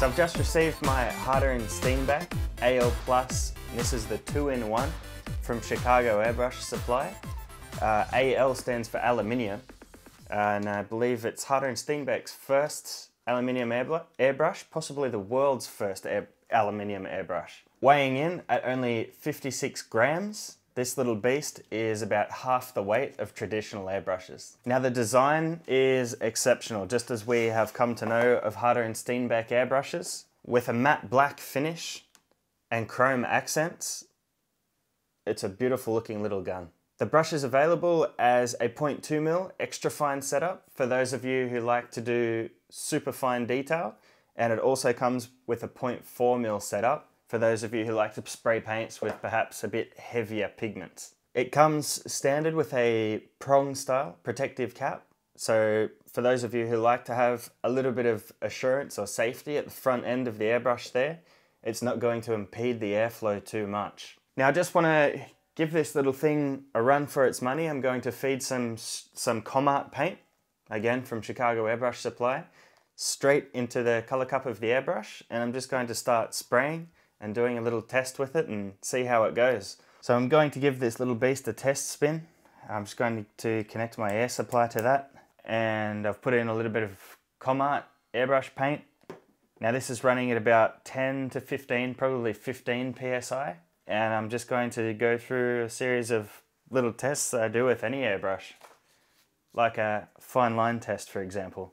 So I've just received my Harder & Steenbeck AL Plus, and this is the 2-in-1 from Chicago Airbrush Supply. AL stands for aluminium, and I believe it's Harder & Steenbeck's first aluminium airbrush, possibly the world's first aluminium airbrush. Weighing in at only 56 grams, this little beast is about half the weight of traditional airbrushes. Now the design is exceptional, just as we have come to know of Harder & Steenbeck airbrushes. With a matte black finish and chrome accents, it's a beautiful looking little gun. The brush is available as a 0.2mm extra fine setup for those of you who like to do super fine detail, and it also comes with a 0.4mm setup for those of you who like to spray paints with perhaps a bit heavier pigments. It comes standard with a prong style protective cap, so for those of you who like to have a little bit of assurance or safety at the front end of the airbrush there, it's not going to impede the airflow too much. Now I just want to give this little thing a run for its money. I'm going to feed some Comart paint, again from Chicago Airbrush Supply, straight into the color cup of the airbrush, and I'm just going to start spraying and doing a little test with it and see how it goes. So I'm going to give this little beast a test spin. I'm just going to connect my air supply to that, and I've put in a little bit of Comart airbrush paint. Now this is running at about 10 to 15, probably 15 PSI, and I'm just going to go through a series of little tests that I do with any airbrush, like a fine line test for example.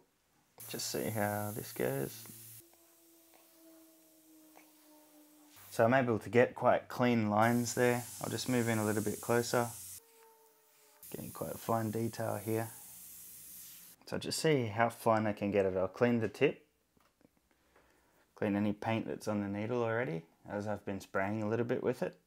Just see how this goes. So I'm able to get quite clean lines there. I'll just move in a little bit closer. Getting quite fine detail here. So just see how fine I can get it. I'll clean the tip. Clean any paint that's on the needle already, as I've been spraying a little bit with it.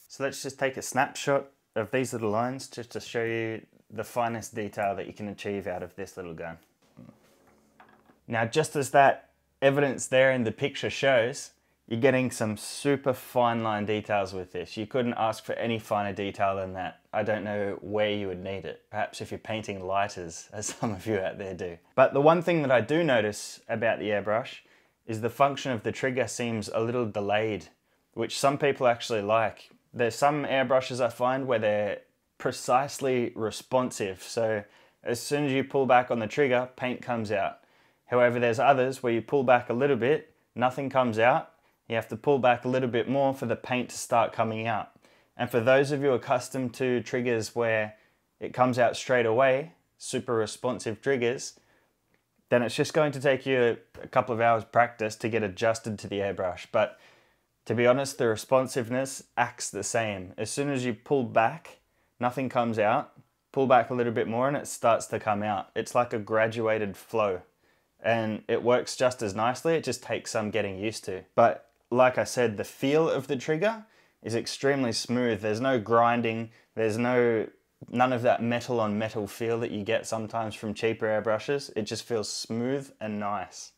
So let's just take a snapshot of these little lines just to show you the finest detail that you can achieve out of this little gun. Now just as that evidence there in the picture shows, you're getting some super fine line details with this. You couldn't ask for any finer detail than that. I don't know where you would need it. Perhaps if you're painting lighters, as some of you out there do. But the one thing that I do notice about the airbrush is the function of the trigger seems a little delayed, which some people actually like. There's some airbrushes I find where they're precisely responsive, so as soon as you pull back on the trigger, paint comes out. However, there's others where you pull back a little bit, nothing comes out. You have to pull back a little bit more for the paint to start coming out. And for those of you accustomed to triggers where it comes out straight away, super responsive triggers, then it's just going to take you a couple of hours practice to get adjusted to the airbrush. But to be honest, the responsiveness acts the same. As soon as you pull back, nothing comes out. Pull back a little bit more and it starts to come out. It's like a graduated flow. And it works just as nicely, it just takes some getting used to. But like I said, the feel of the trigger is extremely smooth. There's no grinding, there's none of that metal on metal feel that you get sometimes from cheaper airbrushes. It just feels smooth and nice.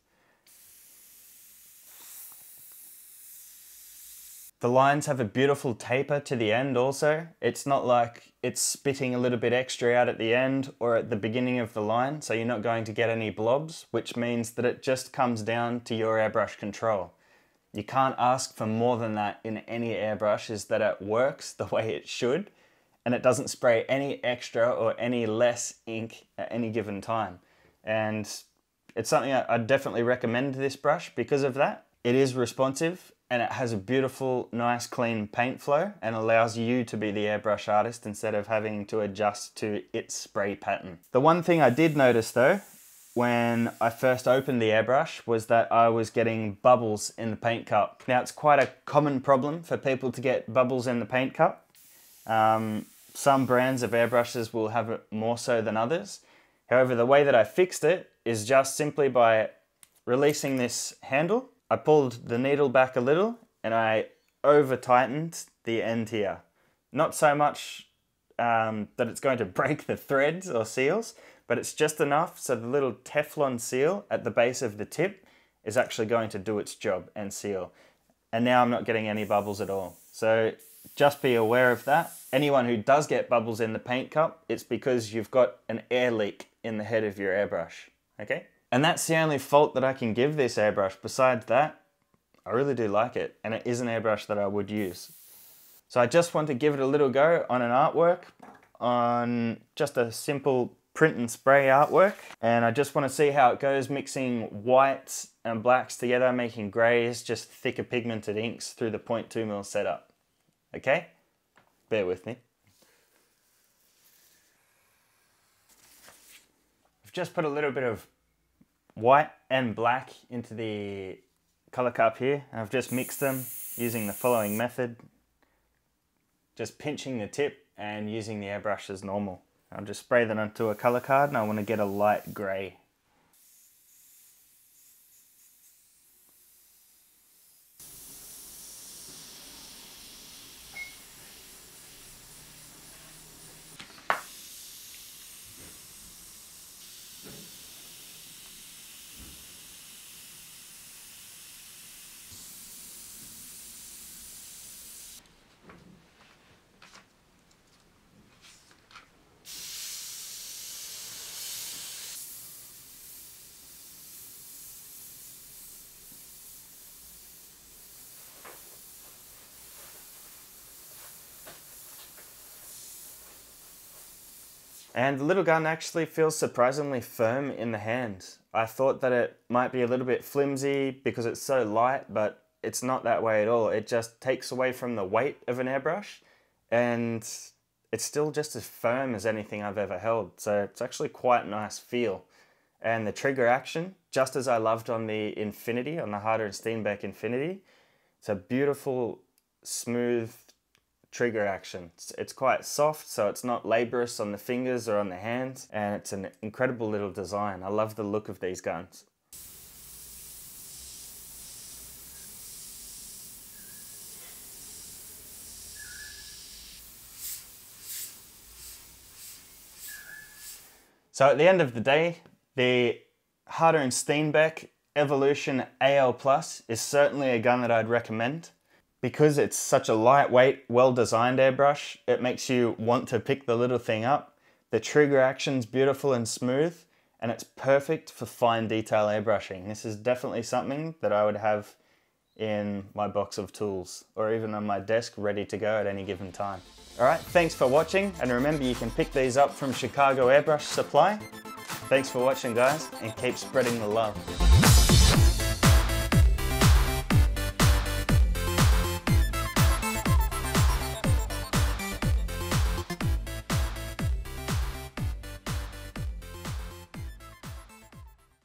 The lines have a beautiful taper to the end also. It's not like it's spitting a little bit extra out at the end or at the beginning of the line, so you're not going to get any blobs, which means that it just comes down to your airbrush control. You can't ask for more than that in any airbrush, is that it works the way it should, and it doesn't spray any extra or any less ink at any given time. And it's something I'd definitely recommend this brush because of that. It is responsive, and it has a beautiful, nice, clean paint flow and allows you to be the airbrush artist instead of having to adjust to its spray pattern. The one thing I did notice though, when I first opened the airbrush, was that I was getting bubbles in the paint cup. Now it's quite a common problem for people to get bubbles in the paint cup. Some brands of airbrushes will have it more so than others. However, the way that I fixed it is just simply by releasing this handle. I pulled the needle back a little and I over tightened the end here. Not so much that it's going to break the threads or seals, but it's just enough so the little Teflon seal at the base of the tip is actually going to do its job and seal. and now I'm not getting any bubbles at all. So just be aware of that. Anyone who does get bubbles in the paint cup, it's because you've got an air leak in the head of your airbrush, okay? And that's the only fault that I can give this airbrush. Besides that, I really do like it, and it is an airbrush that I would use. So I just want to give it a little go on an artwork, on just a simple print and spray artwork, and I just want to see how it goes mixing whites and blacks together, making greys, just thicker pigmented inks through the 0.2mm setup. Okay? Bear with me. I've just put a little bit of white and black into the color cup here. I've just mixed them using the following method. Just pinching the tip and using the airbrush as normal. I'll just spray that onto a color card, and I want to get a light grey. And the little gun actually feels surprisingly firm in the hand. I thought that it might be a little bit flimsy because it's so light, but it's not that way at all. It just takes away from the weight of an airbrush, and it's still just as firm as anything I've ever held. So it's actually quite a nice feel. And the trigger action, just as I loved on the Infinity, on the Harder & Steenbeck Infinity, it's a beautiful, smooth trigger action. It's quite soft, so it's not laborious on the fingers or on the hands, and it's an incredible little design. I love the look of these guns. So at the end of the day, the Harder & Steenbeck Evolution AL Plus is certainly a gun that I'd recommend. Because it's such a lightweight, well-designed airbrush, it makes you want to pick the little thing up. The trigger action's beautiful and smooth, and it's perfect for fine detail airbrushing. This is definitely something that I would have in my box of tools, or even on my desk ready to go at any given time. Alright, thanks for watching, and remember you can pick these up from Chicago Airbrush Supply. Thanks for watching guys, and keep spreading the love.